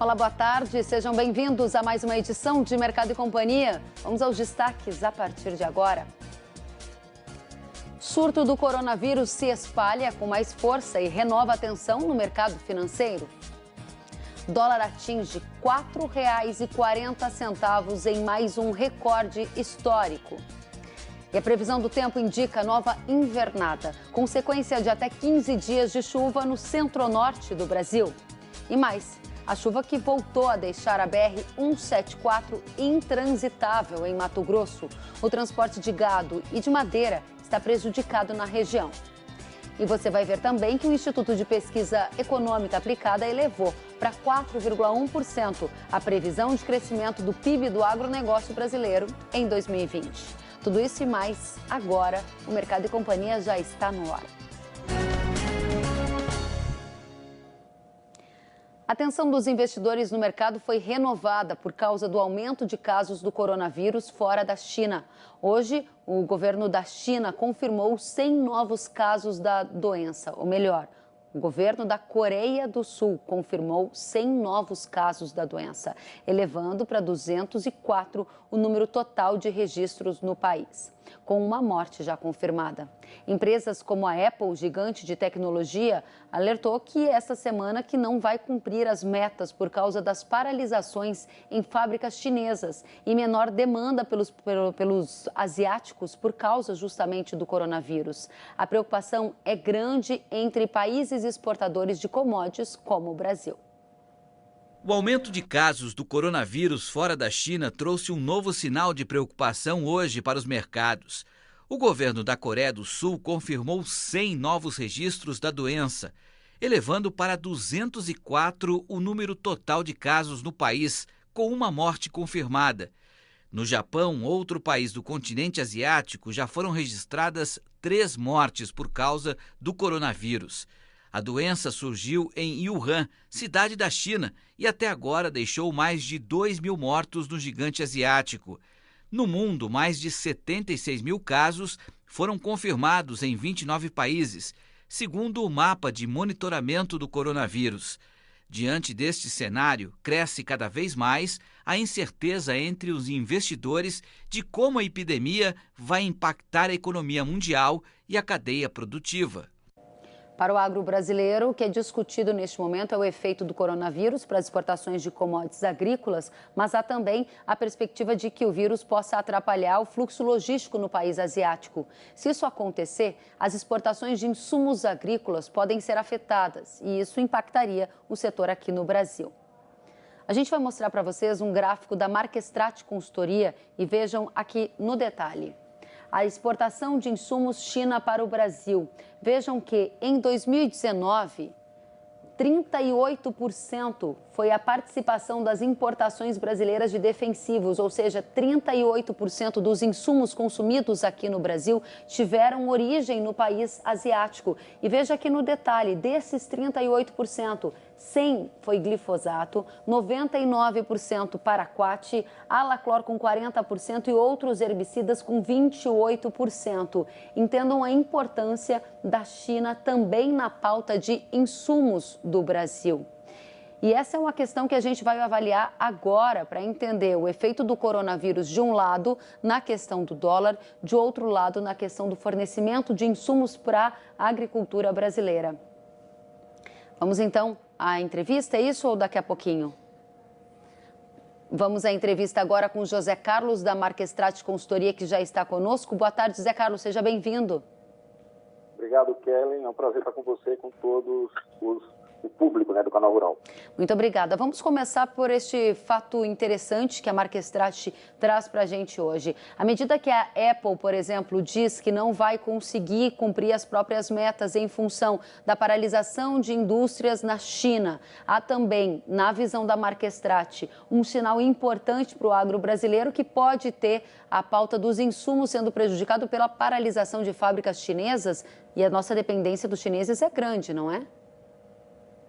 Olá, boa tarde. Sejam bem-vindos a mais uma edição de Mercado e Companhia. Vamos aos destaques a partir de agora. Surto do coronavírus se espalha com mais força e renova a tensão no mercado financeiro. Dólar atinge R$ 4,40 em mais um recorde histórico. E a previsão do tempo indica nova invernada, consequência de até 15 dias de chuva no centro-norte do Brasil. E mais, a chuva que voltou a deixar a BR-174 intransitável em Mato Grosso. O transporte de gado e de madeira está prejudicado na região. E você vai ver também que o Instituto de Pesquisa Econômica Aplicada elevou para 4,1% a previsão de crescimento do PIB do agronegócio brasileiro em 2020. Tudo isso e mais, agora, o Mercado e Companhia já está no ar. A atenção dos investidores no mercado foi renovada por causa do aumento de casos do coronavírus fora da China. Hoje, o governo da China confirmou 100 novos casos da doença, ou melhor, o governo da Coreia do Sul confirmou 100 novos casos da doença, elevando para 204 o número total de registros no país, com uma morte já confirmada. Empresas como a Apple, gigante de tecnologia, alertou que esta semana que não vai cumprir as metas por causa das paralisações em fábricas chinesas e menor demanda pelos asiáticos por causa justamente do coronavírus. A preocupação é grande entre países exportadores de commodities como o Brasil. O aumento de casos do coronavírus fora da China trouxe um novo sinal de preocupação hoje para os mercados. O governo da Coreia do Sul confirmou 100 novos registros da doença, elevando para 204 o número total de casos no país, com uma morte confirmada. No Japão, outro país do continente asiático, já foram registradas 3 mortes por causa do coronavírus. A doença surgiu em Wuhan, cidade da China, e até agora deixou mais de 2 mil mortos no gigante asiático. No mundo, mais de 76 mil casos foram confirmados em 29 países, segundo o mapa de monitoramento do coronavírus. Diante deste cenário, cresce cada vez mais a incerteza entre os investidores de como a epidemia vai impactar a economia mundial e a cadeia produtiva. Para o agro brasileiro, o que é discutido neste momento é o efeito do coronavírus para as exportações de commodities agrícolas, mas há também a perspectiva de que o vírus possa atrapalhar o fluxo logístico no país asiático. Se isso acontecer, as exportações de insumos agrícolas podem ser afetadas e isso impactaria o setor aqui no Brasil. A gente vai mostrar para vocês um gráfico da Marquestrate Consultoria e vejam aqui no detalhe. A exportação de insumos China para o Brasil. Vejam que em 2019, 38% foi a participação das importações brasileiras de defensivos, ou seja, 38% dos insumos consumidos aqui no Brasil tiveram origem no país asiático. E veja aqui no detalhe, desses 38%, 100 foi glifosato, 99% paraquat, alaclor com 40% e outros herbicidas com 28%. Entendam a importância da China também na pauta de insumos do Brasil. E essa é uma questão que a gente vai avaliar agora para entender o efeito do coronavírus de um lado na questão do dólar, de outro lado na questão do fornecimento de insumos para a agricultura brasileira. Vamos então à entrevista, é isso ou daqui a pouquinho? Vamos à entrevista agora com José Carlos da Marquestrate Consultoria, que já está conosco. Boa tarde, José Carlos, seja bem-vindo. Obrigado, Kellen. É um prazer estar com você e com todos o público, do Canal Rural. Muito obrigada. Vamos começar por este fato interessante que a Marquestrate traz para a gente hoje. À medida que a Apple, por exemplo, diz que não vai conseguir cumprir as próprias metas em função da paralisação de indústrias na China, há também, na visão da Marquestrate, um sinal importante para o agro brasileiro que pode ter a pauta dos insumos sendo prejudicado pela paralisação de fábricas chinesas, e a nossa dependência dos chineses é grande, não é?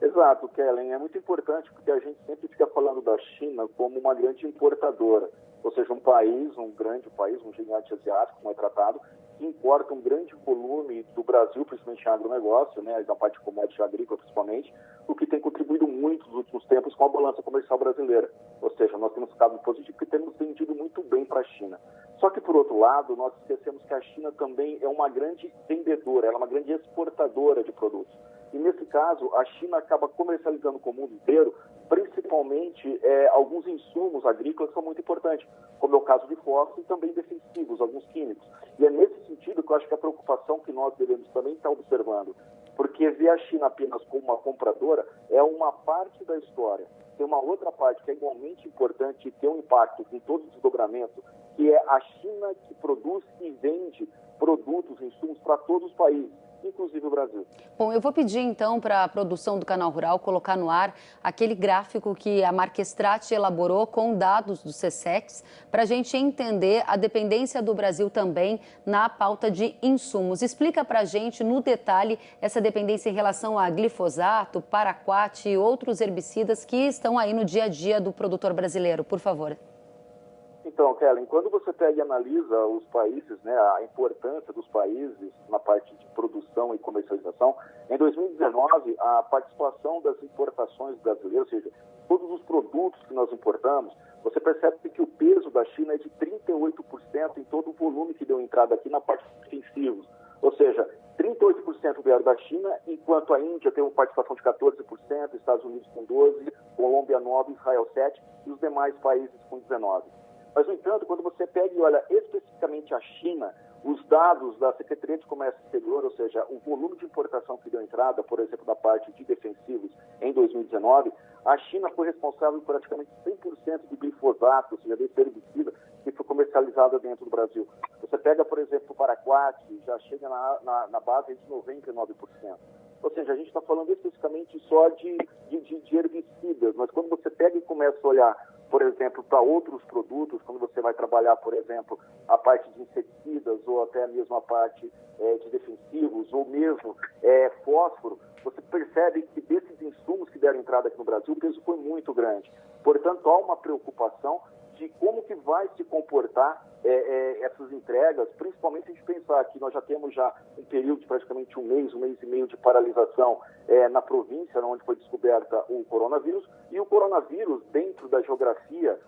Exato, Kellen. É muito importante porque a gente sempre fica falando da China como uma grande importadora. ou seja, um país, um grande país, um gigante asiático, como é tratado, que importa um grande volume do Brasil, principalmente em agronegócio, né, na parte de commodity agrícola principalmente, o que tem contribuído muito nos últimos tempos com a balança comercial brasileira. Ou seja, nós temos ficado positivo porque temos vendido muito bem para a China. Só que, por outro lado, nós esquecemos que a China também é uma grande vendedora, ela é uma grande exportadora de produtos. E, nesse caso, a China acaba comercializando com o mundo inteiro, principalmente alguns insumos agrícolas que são muito importantes, como é o caso de fósforo e também defensivos, alguns químicos. E é nesse sentido que eu acho que a preocupação que nós devemos também estar observando, porque ver a China apenas como uma compradora é uma parte da história. Tem uma outra parte que é igualmente importante e tem um impacto com todo o desdobramento, que é a China que produz e vende produtos, insumos para todos os países, inclusive o Brasil. Bom, eu vou pedir então para a produção do Canal Rural colocar no ar aquele gráfico que a Marquestrate elaborou com dados do SESC para a gente entender a dependência do Brasil também na pauta de insumos. Explica para a gente no detalhe essa dependência em relação a glifosato, paraquat e outros herbicidas que estão aí no dia a dia do produtor brasileiro, por favor. Então, Kellen, quando você pega e analisa os países, né, a importância dos países na parte de produção e comercialização, em 2019, a participação das importações brasileiras, ou seja, todos os produtos que nós importamos, você percebe que o peso da China é de 38% em todo o volume que deu entrada aqui na parte de defensivos. Ou seja, 38% vieram da China, enquanto a Índia tem uma participação de 14%, Estados Unidos com 12%, Colômbia 9%, Israel 7% e os demais países com 19%. Mas, no entanto, quando você pega e olha especificamente a China, os dados da Secretaria de Comércio Exterior, ou seja, o volume de importação que deu entrada, por exemplo, da parte de defensivos em 2019, a China foi responsável por praticamente 100% do glifosato, ou seja, desse herbicida, que foi comercializado dentro do Brasil. Você pega, por exemplo, o paraquat, já chega na base de 99%. Ou seja, a gente está falando especificamente só de herbicidas, mas quando você pega e começa a olhar, por exemplo, para outros produtos, quando você vai trabalhar, por exemplo, a parte de inseticidas ou até mesmo a parte de defensivos ou mesmo fósforo, você percebe que desses insumos que deram entrada aqui no Brasil, o peso foi muito grande. Portanto, há uma preocupação de como que vai se comportar essas entregas, principalmente se a gente pensar que nós já temos um período de praticamente um mês e meio de paralisação na província onde foi descoberta o coronavírus, e o coronavírus dentro da geografia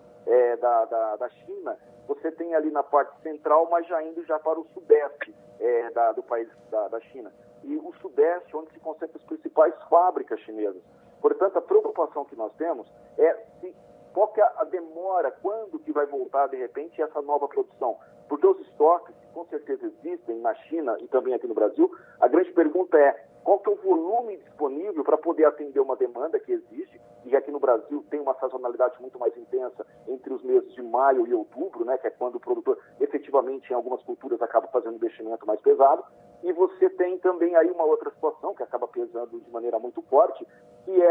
da China, você tem ali na parte central, mas já indo para o sudeste do país da China. E o sudeste, onde se concentram as principais fábricas chinesas. Portanto, a preocupação que nós temos é qual que é a demora, quando que vai voltar, de repente, essa nova produção? Porque os estoques, que com certeza existem na China e também aqui no Brasil, a grande pergunta é qual que é o volume disponível para poder atender uma demanda que existe, e aqui no Brasil tem uma sazonalidade muito mais intensa entre os meses de maio e outubro, né, que é quando o produtor, efetivamente, em algumas culturas, acaba fazendo um investimento mais pesado. E você tem também aí uma outra situação que acaba pesando de maneira muito forte, que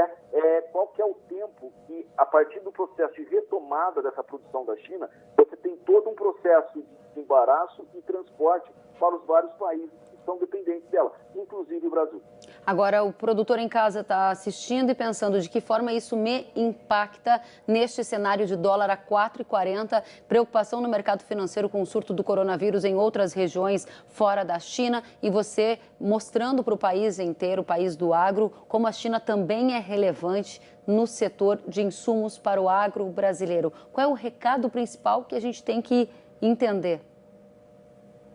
qual que é o tempo que, a partir do processo de retomada dessa produção da China, você tem todo um processo de embaraço e transporte para os vários países que são dependentes dela, inclusive o Brasil. Agora, o produtor em casa está assistindo e pensando de que forma isso me impacta neste cenário de dólar a 4,40, preocupação no mercado financeiro com o surto do coronavírus em outras regiões fora da China, e você mostrando para o país inteiro, o país do agro, como a China também é relevante no setor de insumos para o agro brasileiro. Qual é o recado principal que a gente tem que entender?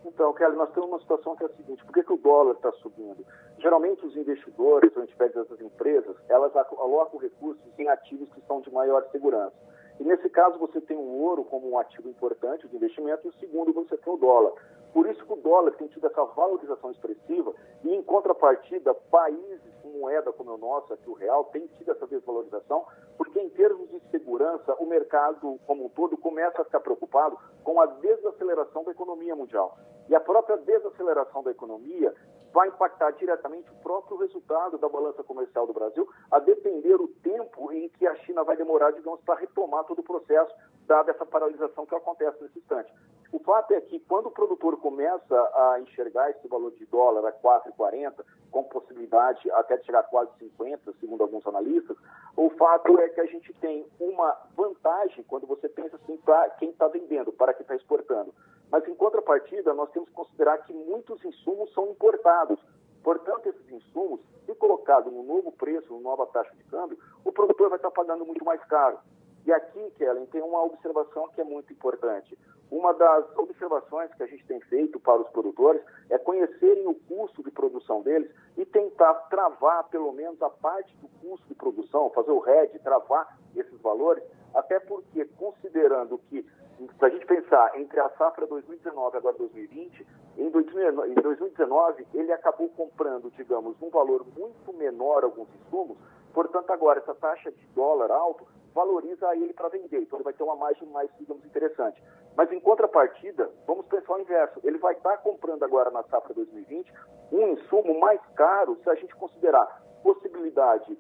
Então, Kelly, nós temos uma situação que é a seguinte: por que o dólar está subindo? Geralmente os investidores, ou a gente pega essas empresas, elas alocam recursos em ativos que são de maior segurança. E nesse caso você tem o ouro como um ativo importante de investimento, e o segundo você tem o dólar. Por isso que o dólar tem tido essa valorização expressiva, e em contrapartida, países com moeda como o nosso, aqui o real, tem tido essa desvalorização, porque em termos de segurança, o mercado como um todo começa a ficar preocupado com a desaceleração da economia mundial. E a própria desaceleração da economia vai impactar diretamente o próprio resultado da balança comercial do Brasil, a depender o tempo em que a China vai demorar, digamos, para retomar todo o processo, dada essa paralisação que acontece nesse instante. O fato é que quando o produtor começa a enxergar esse valor de dólar a 4,40, com possibilidade até de chegar a quase 50, segundo alguns analistas, o fato é que a gente tem uma vantagem quando você pensa assim para quem está vendendo, para quem está exportando. Mas, em contrapartida, nós temos que considerar que muitos insumos são importados. Portanto, esses insumos, se colocado no novo preço, na nova taxa de câmbio, o produtor vai estar pagando muito mais caro. E aqui, Kellen, tem uma observação que é muito importante. Uma das observações que a gente tem feito para os produtores é conhecerem o custo de produção deles e tentar travar, pelo menos, a parte do custo de produção, fazer o hedge, travar esses valores, até porque, considerando que, se a gente pensar entre a safra 2019 e agora 2020, em 2019 ele acabou comprando, digamos, um valor muito menor alguns insumos, portanto, agora essa taxa de dólar alto valoriza ele para vender, então ele vai ter uma margem mais, digamos, interessante. Mas, em contrapartida, vamos pensar o inverso, ele vai estar comprando agora na safra 2020 um insumo mais caro se a gente considerar possibilidade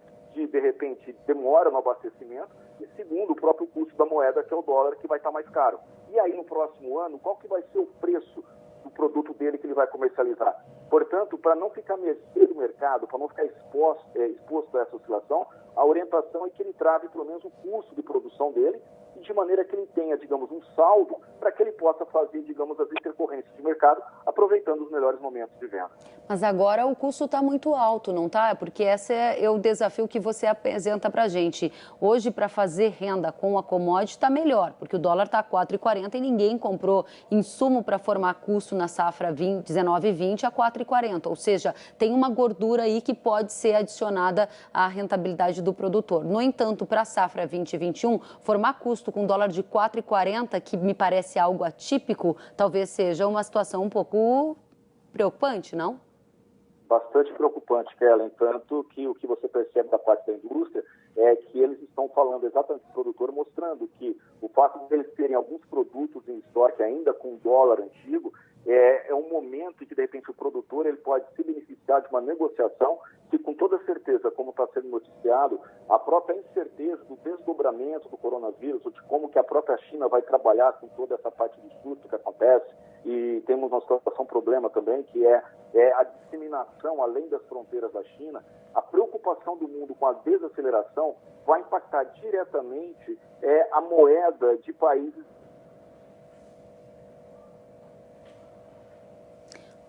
de repente, demora no abastecimento e, segundo, o próprio custo da moeda, que é o dólar, que vai estar mais caro. E aí, no próximo ano, qual que vai ser o preço do produto dele que ele vai comercializar? Portanto, para não ficar mercê do mercado, para não ficar exposto a essa oscilação, a orientação é que ele trave pelo menos o custo de produção dele e de maneira que ele tenha, digamos, um saldo para que ele possa fazer, digamos, as intercorrências de mercado, aproveitando os melhores momentos de venda. Mas agora o custo está muito alto, não está? Porque esse é o desafio que você apresenta para a gente. Hoje, para fazer renda com a commodity, está melhor, porque o dólar está a 4,40 e ninguém comprou insumo para formar custo na safra 19 e 20 a 4,40. Ou seja, tem uma gordura aí que pode ser adicionada à rentabilidade do produtor. No entanto, para a safra 20 e 21, formar custo com dólar de 4,40, que me parece algo atípico, talvez seja uma situação um pouco preocupante, não? Bastante preocupante, Kellen, tanto que o que você percebe da parte da indústria é que eles estão falando exatamente do produtor, mostrando que o fato de eles terem alguns produtos em estoque ainda com dólar antigo é um momento em que, de repente, o produtor ele pode se beneficiar de uma negociação que, com toda certeza, como está sendo noticiado, a própria incerteza do desdobramento do coronavírus, ou de como que a própria China vai trabalhar com toda essa parte do surto que acontece, e temos uma situação, problema também, que é a disseminação além das fronteiras da China, a preocupação do mundo com a desaceleração vai impactar diretamente a moeda de países.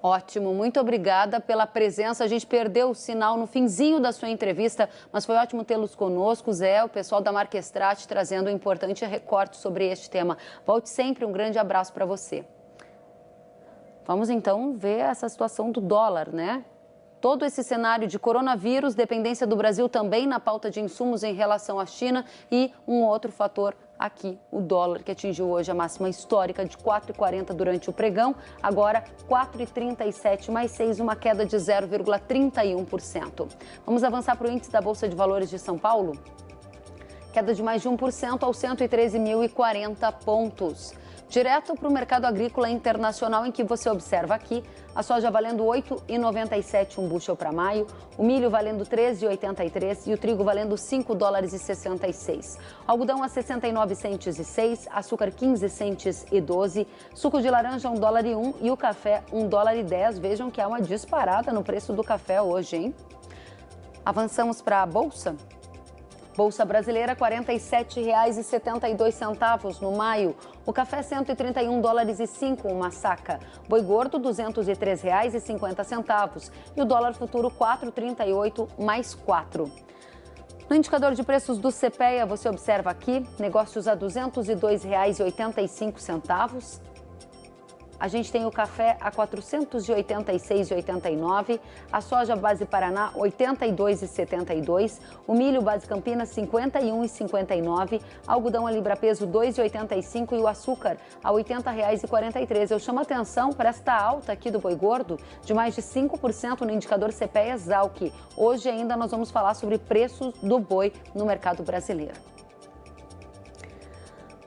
Ótimo, muito obrigada pela presença. A gente perdeu o sinal no finzinho da sua entrevista, mas foi ótimo tê-los conosco. Zé, o pessoal da Marquestrate trazendo um importante recorte sobre este tema. Volte sempre, um grande abraço para você. Vamos então ver essa situação do dólar, né? Todo esse cenário de coronavírus, dependência do Brasil também na pauta de insumos em relação à China e um outro fator aqui, o dólar, que atingiu hoje a máxima histórica de 4,40 durante o pregão, agora 4,37 mais 6, uma queda de 0,31%. Vamos avançar para o índice da Bolsa de Valores de São Paulo? Queda de mais de 1% aos 113.040 pontos. Direto para o mercado agrícola internacional, em que você observa aqui a soja valendo R$ 8,97 um bushel para maio, o milho valendo R$ 13,83 e o trigo valendo R$ 5,66. Algodão a 69 centes e 6, açúcar 15 centes e 12, suco de laranja $1,01 e o café $1,10. Vejam que há uma disparada no preço do café hoje, hein? Avançamos para a Bolsa. Bolsa Brasileira, R$ 47,72 no maio. O café, $131,05 uma saca. Boi gordo, R$ 203,50. E o dólar futuro, 4,38 mais 4. No indicador de preços do CPEA, você observa aqui, negócios a R$ 202,85. A gente tem o café a R$ 486,89, a soja base Paraná R$ 82,72, o milho base Campinas R$ 51,59, algodão a libra peso R$ 2,85 e o açúcar a R$ 80,43. Eu chamo a atenção para esta alta aqui do boi gordo de mais de 5% no indicador CPEA-Exalc. Hoje ainda nós vamos falar sobre preços do boi no mercado brasileiro.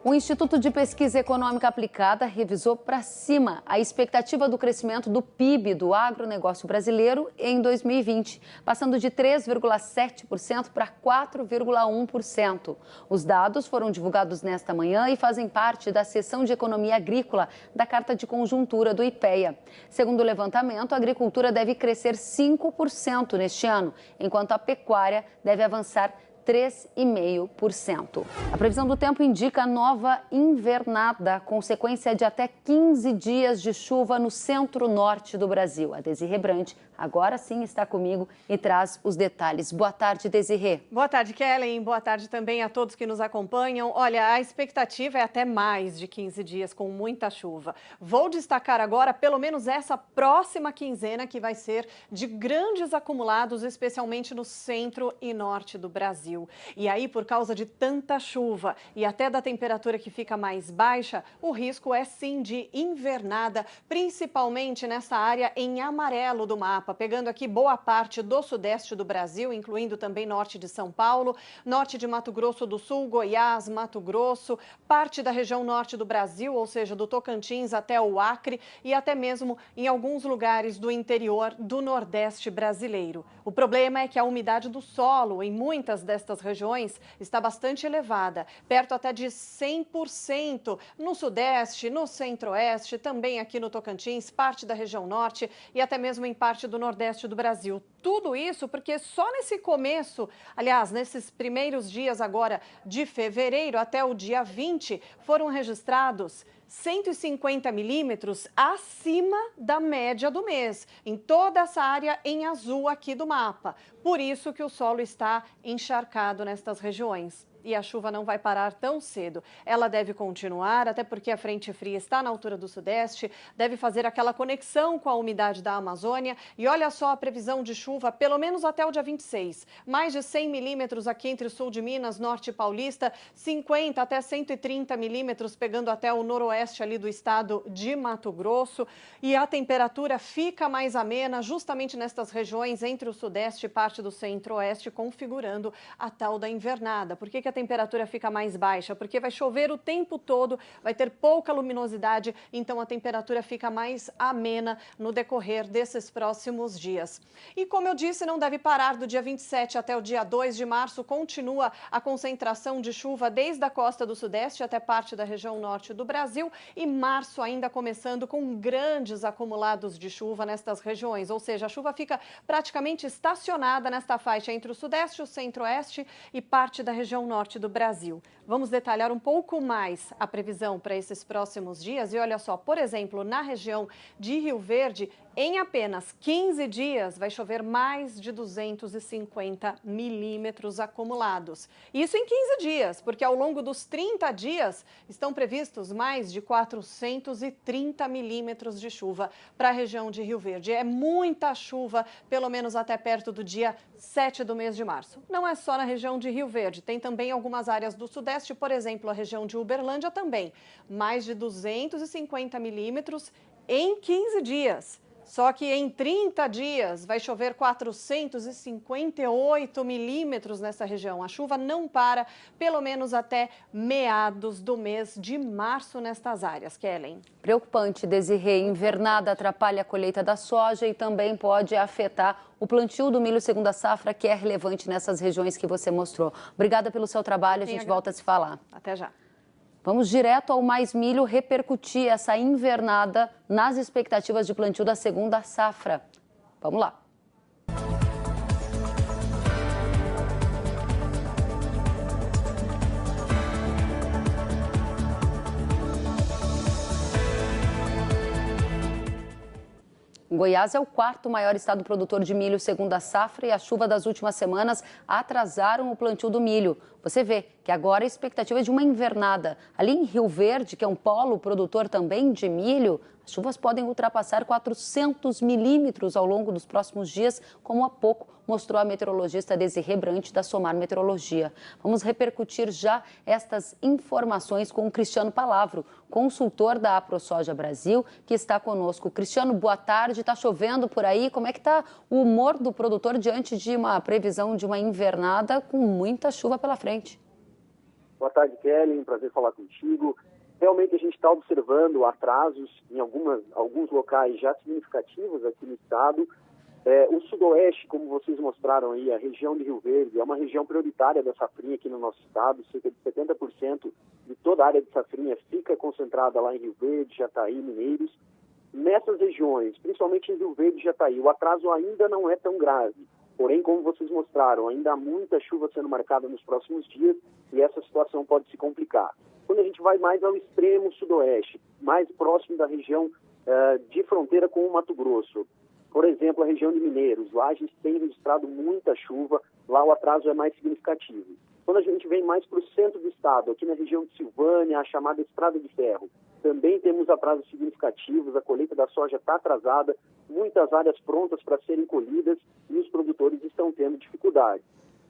O Instituto de Pesquisa Econômica Aplicada revisou para cima a expectativa do crescimento do PIB do agronegócio brasileiro em 2020, passando de 3,7% para 4,1%. Os dados foram divulgados nesta manhã e fazem parte da seção de economia agrícola da Carta de Conjuntura do IPEA. Segundo o levantamento, a agricultura deve crescer 5% neste ano, enquanto a pecuária deve avançar 3,5%. A previsão do tempo indica nova invernada, consequência de até 15 dias de chuva no centro-norte do Brasil. A Desirê Brandi agora sim está comigo e traz os detalhes. Boa tarde, Desirê. Boa tarde, Kellen. Boa tarde também a todos que nos acompanham. Olha, a expectativa é até mais de 15 dias com muita chuva. Vou destacar agora pelo menos essa próxima quinzena, que vai ser de grandes acumulados, especialmente no centro e norte do Brasil. E aí, por causa de tanta chuva e até da temperatura que fica mais baixa, o risco é sim de invernada, principalmente nessa área em amarelo do mapa, pegando aqui boa parte do sudeste do Brasil, incluindo também norte de São Paulo, norte de Mato Grosso do Sul, Goiás, Mato Grosso, parte da região norte do Brasil, ou seja, do Tocantins até o Acre e até mesmo em alguns lugares do interior do Nordeste brasileiro. O problema é que a umidade do solo em muitas destas regiões está bastante elevada, perto até de 100% no Sudeste, no Centro-Oeste, também aqui no Tocantins, parte da região Norte e até mesmo em parte do Nordeste do Brasil. Tudo isso porque só nesse começo, aliás, nesses primeiros dias agora de fevereiro até o dia 20, foram registrados 150 milímetros acima da média do mês, em toda essa área em azul aqui do mapa. Por isso que o solo está encharcado nestas regiões. E a chuva não vai parar tão cedo. Ela deve continuar, até porque a frente fria está na altura do Sudeste, deve fazer aquela conexão com a umidade da Amazônia. E olha só a previsão de chuva, pelo menos até o dia 26. Mais de 100 milímetros aqui entre o sul de Minas, norte paulista, 50 até 130 milímetros pegando até o noroeste ali do estado de Mato Grosso. E a temperatura fica mais amena justamente nestas regiões entre o Sudeste e parte do Centro-Oeste, configurando a tal da invernada. Por que a temperatura fica mais baixa? Porque vai chover o tempo todo, vai ter pouca luminosidade, então a temperatura fica mais amena no decorrer desses próximos dias. E como eu disse, não deve parar do dia 27 até o dia 2 de março, continua a concentração de chuva desde a costa do Sudeste até parte da região norte do Brasil e março ainda começando com grandes acumulados de chuva nestas regiões, ou seja, a chuva fica praticamente estacionada nesta faixa entre o Sudeste, o Centro-Oeste e parte da região norte do Brasil. Vamos detalhar um pouco mais a previsão para esses próximos dias e olha só, por exemplo, na região de Rio Verde, em apenas 15 dias vai chover mais de 250 milímetros acumulados. Isso em 15 dias, porque ao longo dos 30 dias estão previstos mais de 430 milímetros de chuva para a região de Rio Verde. É muita chuva, pelo menos até perto do dia 7 do mês de março. Não é só na região de Rio Verde, tem também algumas áreas do Sudeste, por exemplo, a região de Uberlândia também. Mais de 250 milímetros em 15 dias. Só que em 30 dias vai chover 458 milímetros nessa região. A chuva não para, pelo menos até meados do mês de março nestas áreas. Kellen. Preocupante, Desirê. Invernada atrapalha a colheita da soja e também pode afetar o plantio do milho segunda safra, que é relevante nessas regiões que você mostrou. Obrigada pelo seu trabalho, a gente volta a se falar. Até já. Vamos direto ao Mais Milho repercutir essa invernada nas expectativas de plantio da segunda safra. Vamos lá. Goiás é o quarto maior estado produtor de milho segundo a safra e a chuva das últimas semanas atrasaram o plantio do milho. Você vê que agora a expectativa é de uma invernada. Ali em Rio Verde, que é um polo produtor também de milho, as chuvas podem ultrapassar 400 milímetros ao longo dos próximos dias, como há pouco mostrou a meteorologista Desirê Brandi da Somar Meteorologia. Vamos repercutir já estas informações com o Cristiano Palavro, consultor da AproSoja Brasil, que está conosco. Cristiano, boa tarde. Está chovendo por aí? Como é que está o humor do produtor diante de uma previsão de uma invernada com muita chuva pela frente? Boa tarde, Kelly. Um prazer falar contigo. Realmente a gente está observando atrasos em alguns locais já significativos aqui no estado. O sudoeste, como vocês mostraram aí, a região de Rio Verde, é uma região prioritária da safrinha aqui no nosso estado. Cerca de 70% de toda a área de safrinha fica concentrada lá em Rio Verde, Jataí, Mineiros. Nessas regiões, principalmente em Rio Verde e Jataí, o atraso ainda não é tão grave. Porém, como vocês mostraram, ainda há muita chuva sendo marcada nos próximos dias e essa situação pode se complicar. Quando a gente vai mais ao extremo sudoeste, mais próximo da região de fronteira com o Mato Grosso, por exemplo, a região de Mineiros, lá a gente tem registrado muita chuva, lá o atraso é mais significativo. Quando a gente vem mais para o centro do estado, aqui na região de Silvânia, a chamada Estrada de Ferro, também temos atrasos significativos, a colheita da soja está atrasada, muitas áreas prontas para serem colhidas e os produtores estão tendo dificuldade.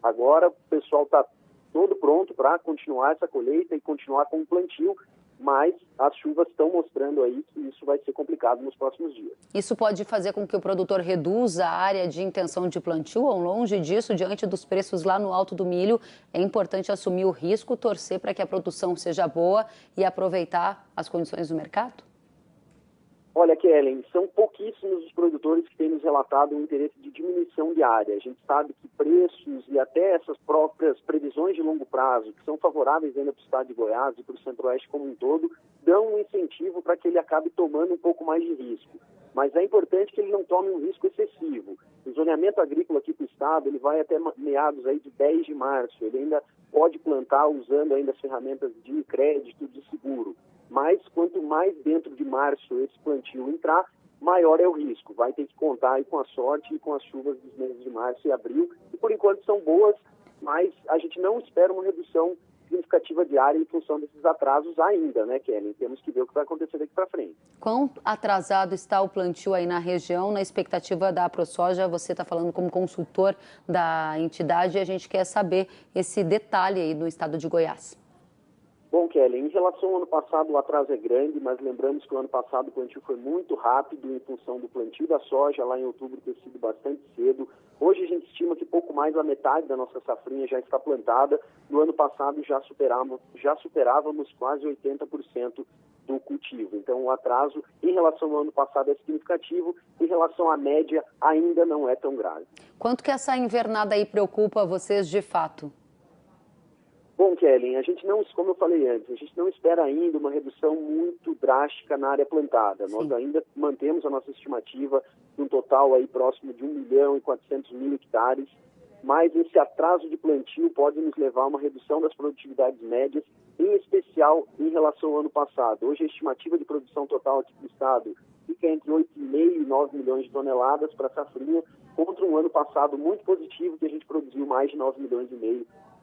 Agora o pessoal está todo pronto para continuar essa colheita e continuar com o plantio, mas as chuvas estão mostrando aí que isso vai ser complicado nos próximos dias. Isso pode fazer com que o produtor reduza a área de intenção de plantio ou longe disso, diante dos preços lá no alto do milho, é importante assumir o risco, torcer para que a produção seja boa e aproveitar as condições do mercado? Olha, Kellen, são pouquíssimos os produtores que têm nos relatado um interesse de diminuição de área. A gente sabe que preços e até essas próprias previsões de longo prazo, que são favoráveis ainda para o estado de Goiás e para o centro-oeste como um todo, dão um incentivo para que ele acabe tomando um pouco mais de risco. Mas é importante que ele não tome um risco excessivo. O zoneamento agrícola aqui para o estado, ele vai até meados aí de 10 de março. Ele ainda pode plantar usando ainda as ferramentas de crédito, de seguro. Mas quanto mais dentro de março esse plantio entrar, maior é o risco. Vai ter que contar aí com a sorte e com as chuvas dos meses de março e abril. E por enquanto são boas, mas a gente não espera uma redução significativa de área em função desses atrasos ainda, né, Kelly? Temos que ver o que vai acontecer daqui para frente. Quão atrasado está o plantio aí na região, na expectativa da AproSoja? Você está falando como consultor da entidade e a gente quer saber esse detalhe aí no estado de Goiás. Bom, Kelly, em relação ao ano passado o atraso é grande, mas lembramos que o ano passado o plantio foi muito rápido em função do plantio da soja, lá em outubro ter sido bastante cedo. Hoje a gente estima que pouco mais da metade da nossa safrinha já está plantada. No ano passado já superávamos quase 80% do cultivo. Então o atraso em relação ao ano passado é significativo, em relação à média ainda não é tão grave. Quanto que essa invernada aí preocupa vocês de fato? Bom, Kelly, a gente não, como eu falei antes, a gente não espera ainda uma redução muito drástica na área plantada. Sim. Nós ainda mantemos a nossa estimativa de um total aí próximo de 1.400.000 hectares, mas esse atraso de plantio pode nos levar a uma redução das produtividades médias, em especial em relação ao ano passado. Hoje a estimativa de produção total aqui do estado fica entre 8,5 e 9 milhões de toneladas para a safrinha, contra um ano passado muito positivo, que a gente produziu mais de 9,5 milhões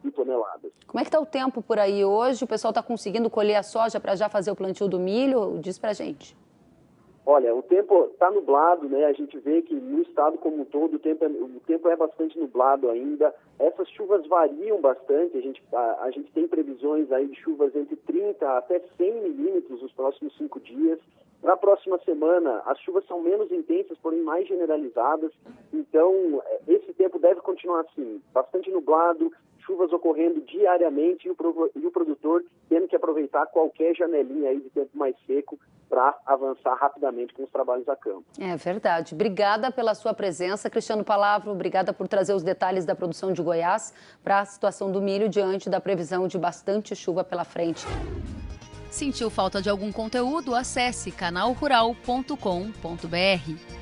de toneladas. Como é que está o tempo por aí hoje? O pessoal está conseguindo colher a soja para já fazer o plantio do milho? Diz para a gente. Olha, o tempo está nublado, né? A gente vê que no estado como um todo o tempo é bastante nublado ainda. Essas chuvas variam bastante. A gente tem previsões aí de chuvas entre 30 até 100 milímetros nos próximos 5 dias. Na próxima semana, as chuvas são menos intensas, porém mais generalizadas. Então, esse tempo deve continuar assim, bastante nublado, chuvas ocorrendo diariamente e o produtor tendo que aproveitar qualquer janelinha aí de tempo mais seco para avançar rapidamente com os trabalhos a campo. É verdade. Obrigada pela sua presença, Cristiano Palavro. Obrigada por trazer os detalhes da produção de Goiás para a situação do milho diante da previsão de bastante chuva pela frente. Sentiu falta de algum conteúdo? Acesse canalrural.com.br.